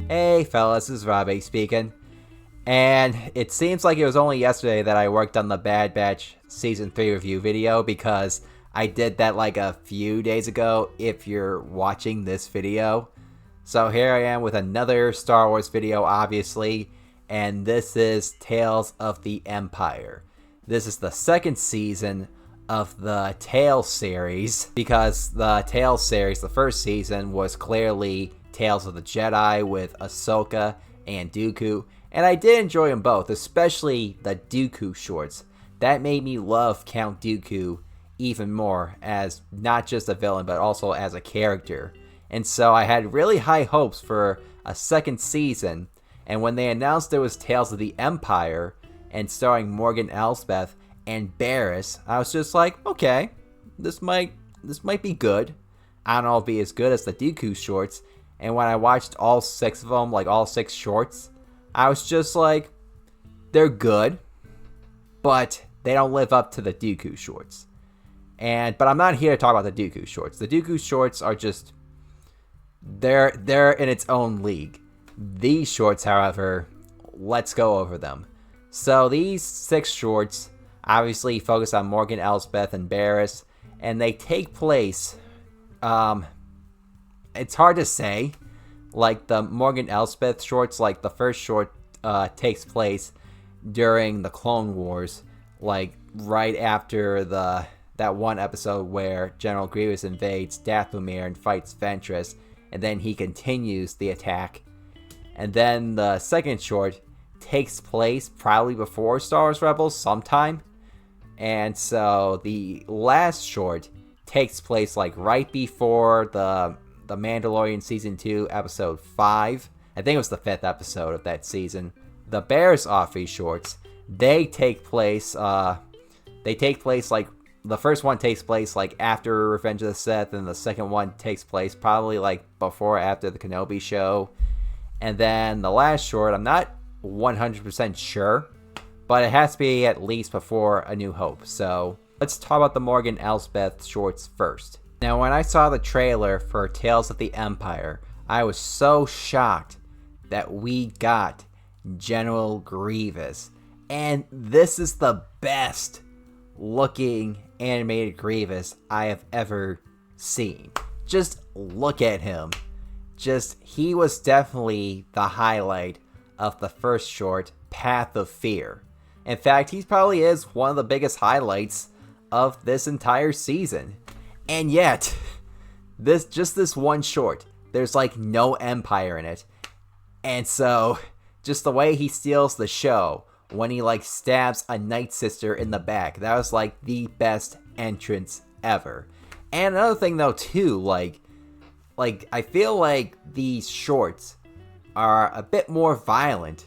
Hey fellas, this is Robbie speaking. And it seems like it was only yesterday that I worked on the Bad Batch Season 3 review video, because I did that like a few days ago if you're watching this video. So here I am with another Star Wars video, obviously, and this is Tales of the Empire. This is the second season of the Tales series, because the Tales series, the first season, was clearly Tales of the Jedi with Ahsoka and Dooku, and I did enjoy them both, especially the Dooku shorts. That made me love Count Dooku even more, as not just a villain, but also as a character. And so I had really high hopes for a second season, and when they announced there was Tales of the Empire, and starring Morgan Elsbeth and Barriss, I was just like, okay, this might be good. I don't know if it'll be as good as the Dooku shorts. And when I watched all 6 of them, like all 6 shorts, I was just like, they're good, but they don't live up to the Dooku shorts. But I'm not here to talk about the Dooku shorts. The Dooku shorts are just, they're in its own league. These shorts, however, let's go over them. So these 6 shorts obviously focus on Morgan Elsbeth and Barriss, and they take place, it's hard to say. Like the Morgan Elsbeth shorts, like the first short takes place during the Clone Wars, like right after that one episode where General Grievous invades Dathomir and fights Ventress, and then he continues the attack. And then the second short takes place probably before Star Wars Rebels sometime. And so the last short takes place like right before the Mandalorian Season 2, Episode 5. I think it was the 5th episode of that season. The Barriss Offee shorts, they take place like, the first one takes place like after Revenge of the Sith, and the second one takes place probably like before or after the Kenobi show. And then the last short, I'm not 100% sure, but it has to be at least before A New Hope. So let's talk about the Morgan Elsbeth shorts first. Now, when I saw the trailer for Tales of the Empire, I was so shocked that we got General Grievous. And this is the best looking animated Grievous I have ever seen. Just look at him. He was definitely the highlight of the first short, Path of Fear. In fact, he probably is one of the biggest highlights of this entire season. And yet, this one short, there's like no Empire in it. And so, just the way he steals the show, when he like stabs a Night Sister in the back, that was like the best entrance ever. And another thing though too, like I feel like these shorts are a bit more violent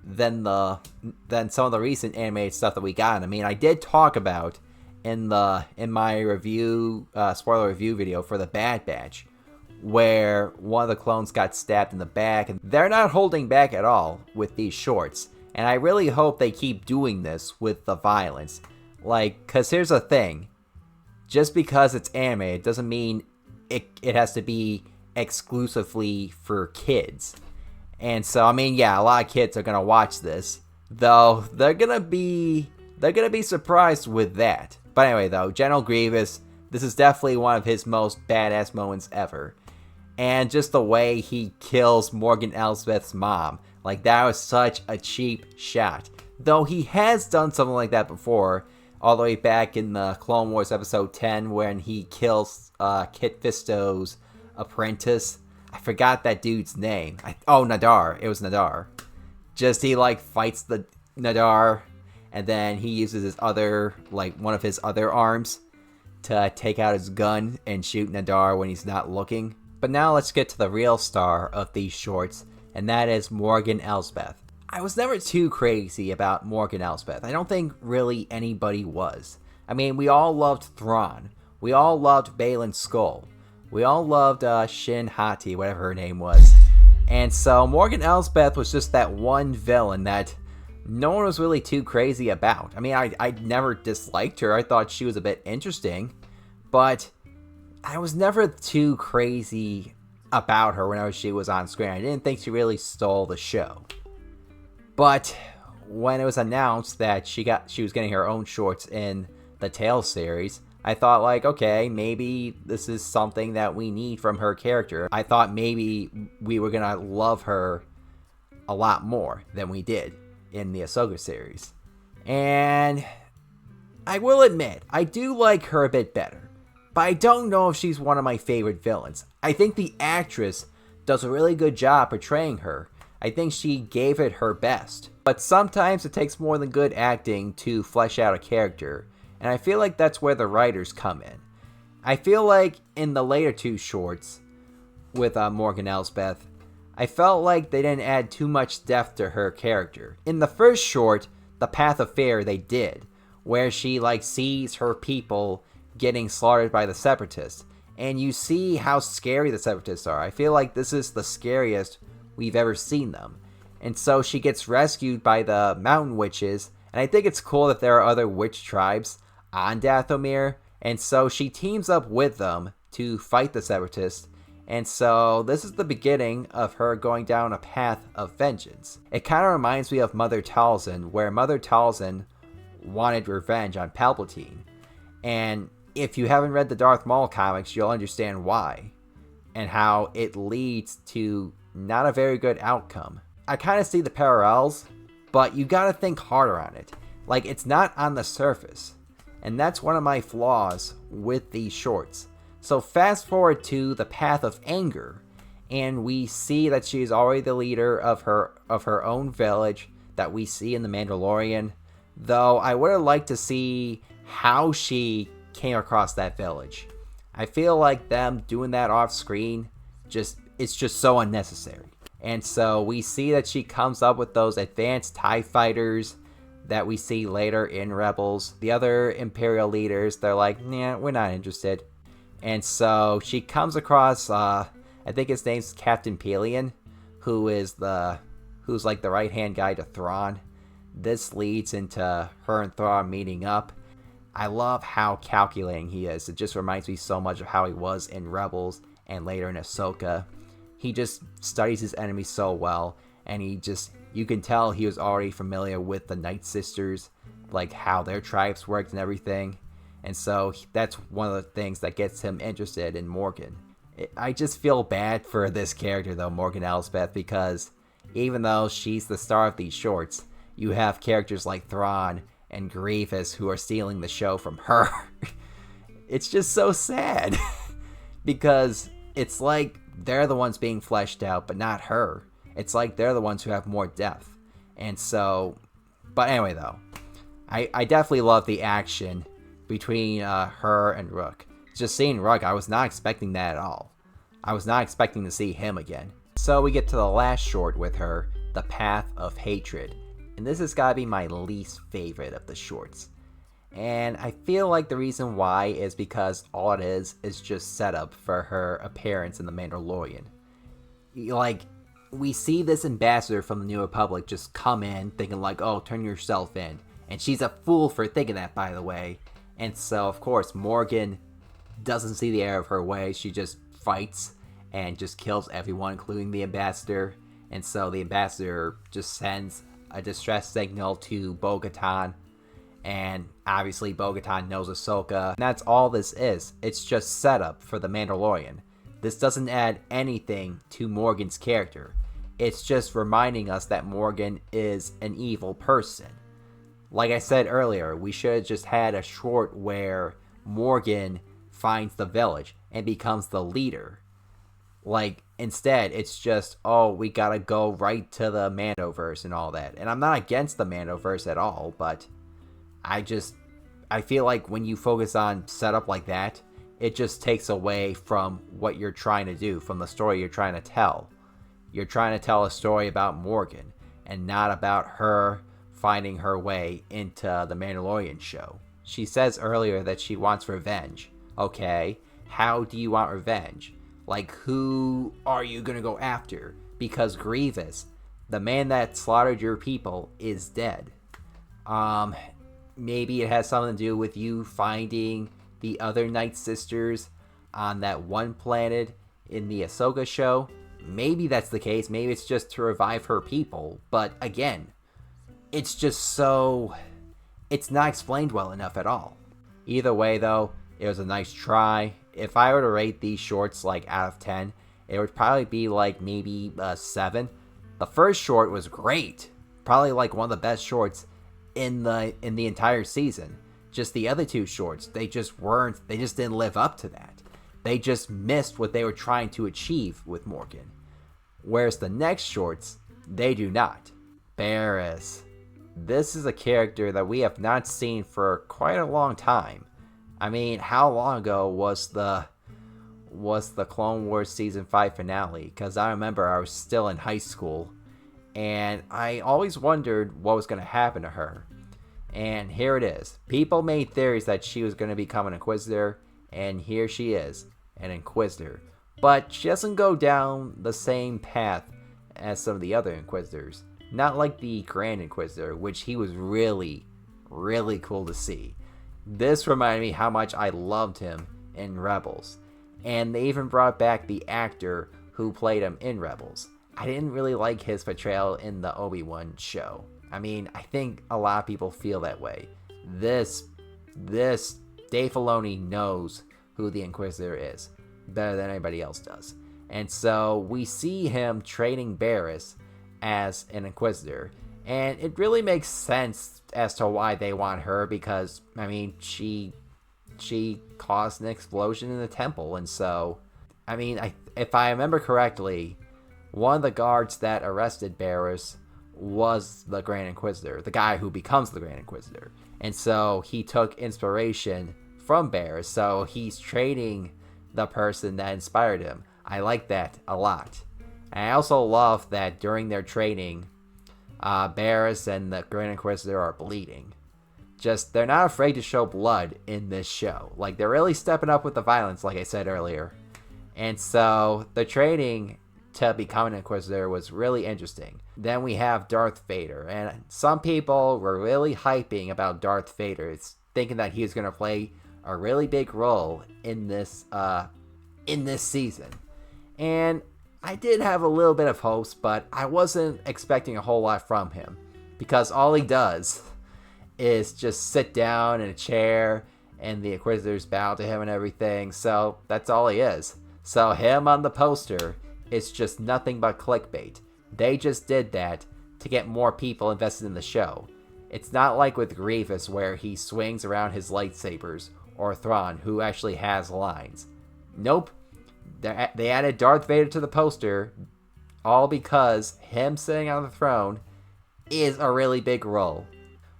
than some of the recent animated stuff that we got. I mean, I did talk about in my review, spoiler review video for the Bad Batch, where one of the clones got stabbed in the back, and they're not holding back at all with these shorts. And I really hope they keep doing this with the violence. Like, cause here's the thing, just because it's animated doesn't mean it has to be exclusively for kids. And so, I mean, yeah, a lot of kids are gonna watch this, though they're gonna be surprised with that. But anyway, though, General Grievous, this is definitely one of his most badass moments ever. And just the way he kills Morgan Elsbeth's mom, like that was such a cheap shot. Though he has done something like that before, all the way back in the Clone Wars episode 10, when he kills Kit Fisto's apprentice. I forgot that dude's name. Nadar. It was Nadar. Just he like fights the Nadar, and then he uses his other, like one of his other arms to take out his gun and shoot Nadar when he's not looking. But now let's get to the real star of these shorts, and that is Morgan Elsbeth. I was never too crazy about Morgan Elsbeth. I don't think really anybody was. I mean, we all loved Thrawn. We all loved Baylan Skoll. We all loved Shin Hati, whatever her name was. And so Morgan Elsbeth was just that one villain that no one was really too crazy about. I mean, I never disliked her. I thought she was a bit interesting. But I was never too crazy about her whenever she was on screen. I didn't think she really stole the show. But when it was announced that she was getting her own shorts in the Tales series, I thought like, okay, maybe this is something that we need from her character. I thought maybe we were gonna love her a lot more than we did in the Ahsoka series. And I will admit, I do like her a bit better, but I don't know if she's one of my favorite villains. I think the actress does a really good job portraying her. I think she gave it her best. But sometimes it takes more than good acting to flesh out a character, and I feel like that's where the writers come in. I feel like in the later two shorts with Morgan Elsbeth, I felt like they didn't add too much depth to her character. In the first short, The Path of Fear, they did, where she like sees her people getting slaughtered by the Separatists, and you see how scary the Separatists are. I feel like this is the scariest we've ever seen them. And so she gets rescued by the Mountain Witches, and I think it's cool that there are other witch tribes on Dathomir, and so she teams up with them to fight the Separatists, and so this is the beginning of her going down a path of vengeance. It kind of reminds me of Mother Talzin, where Mother Talzin wanted revenge on Palpatine, and if you haven't read the Darth Maul comics, you'll understand why, and how it leads to not a very good outcome. I kind of see the parallels, but you gotta think harder on it. Like, it's not on the surface. And that's one of my flaws with these shorts. So fast forward to The Path of Anger, and we see that she's already the leader of her own village that we see in The Mandalorian. Though I would have liked to see how she came across that village. I feel like them doing that off screen, it's just so unnecessary. And so we see that she comes up with those advanced TIE fighters that we see later in Rebels. The other Imperial leaders, they're like, nah, we're not interested. And so she comes across, I think his name's Captain Pelion, who's like the right-hand guy to Thrawn. This leads into her and Thrawn meeting up. I love how calculating he is. It just reminds me so much of how he was in Rebels and later in Ahsoka. He just studies his enemies so well, and you can tell he was already familiar with the Night Sisters, like how their tribes worked and everything. And so that's one of the things that gets him interested in Morgan. I just feel bad for this character though, Morgan Elsbeth, because even though she's the star of these shorts, you have characters like Thrawn and Grievous who are stealing the show from her. It's just so sad because it's like they're the ones being fleshed out, but not her. It's like they're the ones who have more depth. And so, but anyway though, I definitely love the action between her and Rook. Just seeing Rook, I was not expecting that at all. I was not expecting to see him again. So we get to the last short with her, The Path of Hatred. And this has got to be my least favorite of the shorts. And I feel like the reason why is because all it is just setup for her appearance in The Mandalorian. Like, we see this ambassador from the New Republic just come in thinking like, oh, turn yourself in. And she's a fool for thinking that, by the way. And so, of course, Morgan doesn't see the error of her way. She just fights and just kills everyone, including the ambassador. And so the ambassador just sends a distress signal to Bo-Katan. And obviously Bo-Katan knows Ahsoka. And that's all this is. It's just setup for the Mandalorian. This doesn't add anything to Morgan's character. It's just reminding us that Morgan is an evil person. Like I said earlier, we should have just had a short where Morgan finds the village and becomes the leader. Like, instead, it's just, oh, we gotta go right to the Mandoverse and all that. And I'm not against the Mandoverse at all, but I feel like when you focus on setup like that, it just takes away from what you're trying to do, from the story you're trying to tell. You're trying to tell a story about Morgan, and not about her finding her way into the Mandalorian show. She says earlier that she wants revenge. Okay, how do you want revenge? Like, who are you gonna go after? Because Grievous, the man that slaughtered your people, is dead. Maybe it has something to do with you finding the other Night Sisters on that one planet in the Ahsoka show. Maybe that's the case. Maybe it's just to revive her people. But again, it's just so... it's not explained well enough at all. Either way, though, it was a nice try. If I were to rate these shorts, like, out of 10, it would probably be, like, maybe 7. The first short was great. Probably, like, one of the best shorts in the entire season. Just the other 2 shorts, they just didn't live up to that. They just missed what they were trying to achieve with Morgan. Whereas the next shorts, they do not. Barriss. This is a character that we have not seen for quite a long time. I mean, how long ago was the Clone Wars Season 5 finale? Because I remember I was still in high school, and I always wondered what was going to happen to her. And here it is. People made theories that she was going to become an Inquisitor, and here she is, an Inquisitor. But she doesn't go down the same path as some of the other Inquisitors. Not like the Grand Inquisitor, which he was really, really cool to see. This reminded me how much I loved him in Rebels. And they even brought back the actor who played him in Rebels. I didn't really like his portrayal in the Obi-Wan show. I mean, I think a lot of people feel that way. This Dave Filoni knows who the Inquisitor is better than anybody else does. And so we see him training Barriss as an Inquisitor. And it really makes sense as to why they want her, because, I mean, she caused an explosion in the temple. And so, I mean, if I remember correctly, one of the guards that arrested Barriss was the Grand Inquisitor, the guy who becomes the Grand Inquisitor. And so he took inspiration from Barriss, so he's training the person that inspired him. I like that a lot. And I also love that during their training, Barriss and the Grand Inquisitor are bleeding. Just, they're not afraid to show blood in this show. Like, they're really stepping up with the violence, like I said earlier. And so, the training to become an Inquisitor was really interesting. Then we have Darth Vader, and some people were really hyping about Darth Vader, thinking that he was going to play a really big role in this season. And I did have a little bit of hopes, but I wasn't expecting a whole lot from him, because all he does is just sit down in a chair and the Inquisitors bow to him and everything, so that's all he is. So him on the poster is just nothing but clickbait. They just did that to get more people invested in the show. It's not like with Grievous where he swings around his lightsabers, or Thrawn, who actually has lines. Nope. They added Darth Vader to the poster, all because him sitting on the throne is a really big role.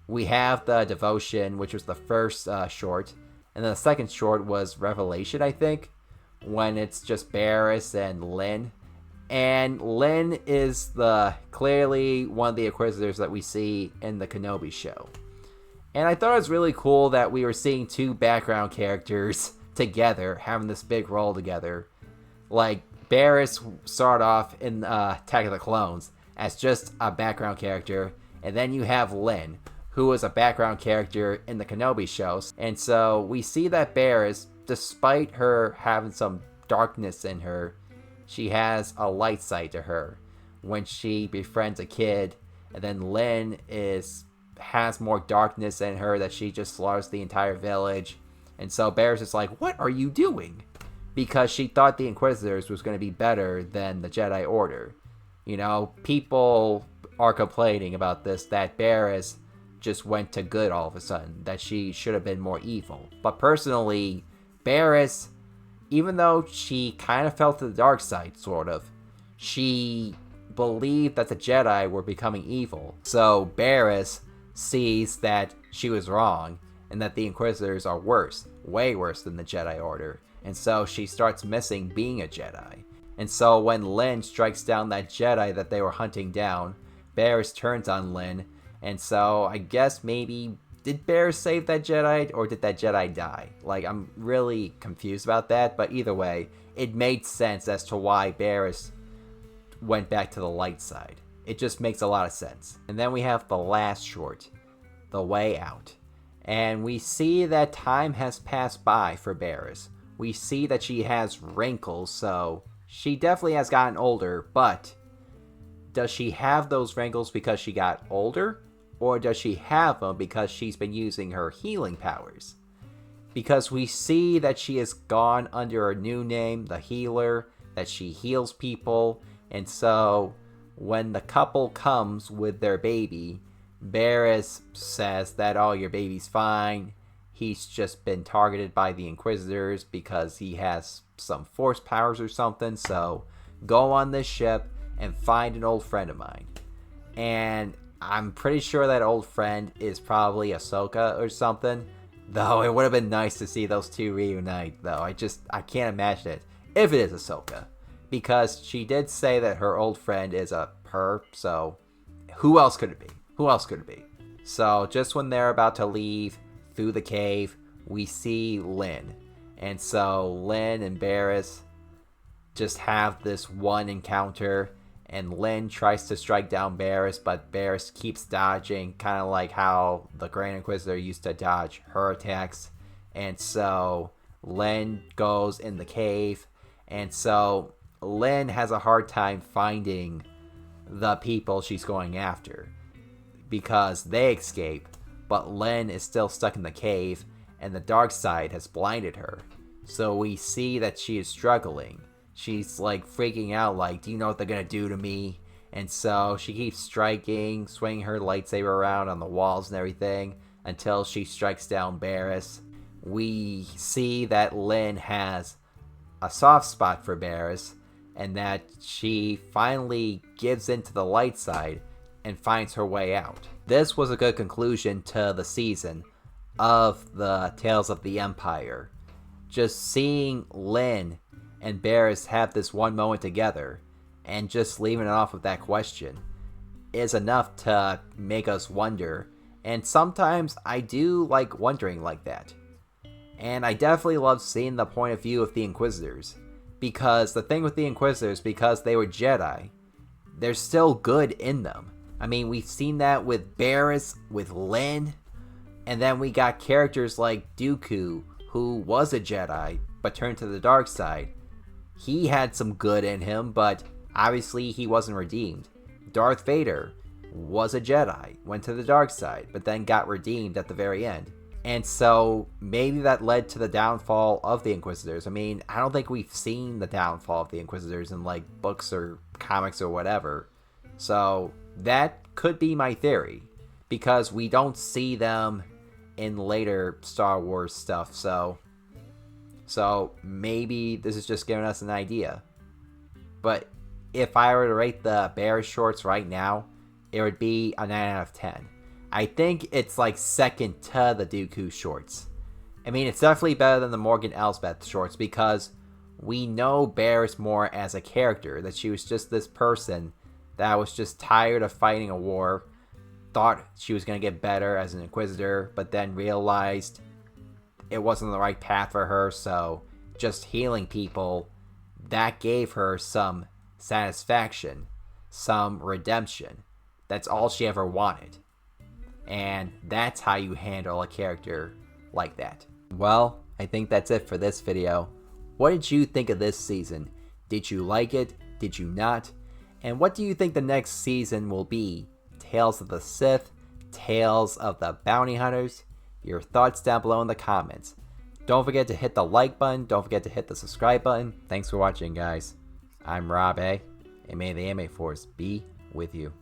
We have the Devotion, which was the first short, and then the second short was Revelation, I think, when it's just Barriss and Lynn. And Lynn is clearly one of the Inquisitors that we see in the Kenobi show. And I thought it was really cool that we were seeing 2 background characters together, having this big role together. Like, Barriss started off in Attack of the Clones as just a background character, and then you have Lynn, who was a background character in the Kenobi shows. And so we see that Barriss, despite her having some darkness in her, she has a light side to her when she befriends a kid, and then Lynn has more darkness in her that she just slaughters the entire village. And so Barriss is like, what are you doing? Because she thought the Inquisitors was going to be better than the Jedi Order. You know, people are complaining about this, that Barriss just went to good all of a sudden, that she should have been more evil. But personally, Barriss, even though she kind of fell to the dark side, sort of, she believed that the Jedi were becoming evil. So Barriss sees that she was wrong, and that the Inquisitors are worse, way worse than the Jedi Order. And so she starts missing being a Jedi. And so when Lynn strikes down that Jedi that they were hunting down, Barriss turns on Lynn. And so I guess maybe, did Barriss save that Jedi, or did that Jedi die? Like, I'm really confused about that, but either way, it made sense as to why Barriss went back to the light side. It just makes a lot of sense. And then we have the last short, The Way Out. And we see that time has passed by for Barriss. We see that she has wrinkles, so she definitely has gotten older, but does she have those wrinkles because she got older? Or does she have them because she's been using her healing powers? Because we see that she has gone under a new name, the Healer, that she heals people, and so when the couple comes with their baby, Barriss says that, oh, your baby's fine. He's just been targeted by the Inquisitors because he has some force powers or something, so go on this ship and find an old friend of mine. And I'm pretty sure that old friend is probably Ahsoka or something. Though it would have been nice to see those two reunite, though. I can't imagine it if it is Ahsoka. Because she did say that her old friend is a her, so who else could it be? Who else could it be? So just when they're about to leave through the cave, we see Lynn. And so Lynn and Barriss just have this one encounter, and Lynn tries to strike down Barriss, but Barriss keeps dodging, kind of like how the Grand Inquisitor used to dodge her attacks. And so Lynn goes in the cave, and so Lynn has a hard time finding the people she's going after because they escape, but Lynn is still stuck in the cave, and the dark side has blinded her. So we see that she is struggling. She's like freaking out, like, do you know what they're gonna do to me? And so she keeps striking, swinging her lightsaber around on the walls and everything until she strikes down Barriss. We see that Lynn has a soft spot for Barriss, and that she finally gives into the light side and finds her way out. This was a good conclusion to the season of the Tales of the Empire. Just seeing Lynn and Barriss have this one moment together and just leaving it off with that question is enough to make us wonder. And sometimes I do like wondering like that. And I definitely love seeing the point of view of the Inquisitors. Because the thing with the Inquisitors, because they were Jedi, there's still good in them. I mean, we've seen that with Barriss, with Lynn, and then we got characters like Dooku, who was a Jedi, but turned to the dark side. He had some good in him, but obviously he wasn't redeemed. Darth Vader was a Jedi, went to the dark side, but then got redeemed at the very end. And so maybe that led to the downfall of the Inquisitors. I mean, I don't think we've seen the downfall of the Inquisitors in like books or comics or whatever. So that could be my theory, because we don't see them in later Star Wars stuff. So maybe this is just giving us an idea. But if I were to rate the Barriss shorts right now, it would be a 9 out of 10. I think it's like second to the Dooku shorts. I mean, it's definitely better than the Morgan Elsbeth shorts because we know Barriss more as a character, that she was just this person that was just tired of fighting a war, thought she was going to get better as an Inquisitor, but then realized it wasn't the right path for her, so just healing people, that gave her some satisfaction, some redemption. That's all she ever wanted. And that's how you handle a character like that. Well, I think that's it for this video. What did you think of this season? Did you like it? Did you not? And what do you think the next season will be? Tales of the Sith? Tales of the Bounty Hunters? Your thoughts down below in the comments. Don't forget to hit the like button. Don't forget to hit the subscribe button. Thanks for watching, guys. I'm Rob A. And may the Anime Force be with you.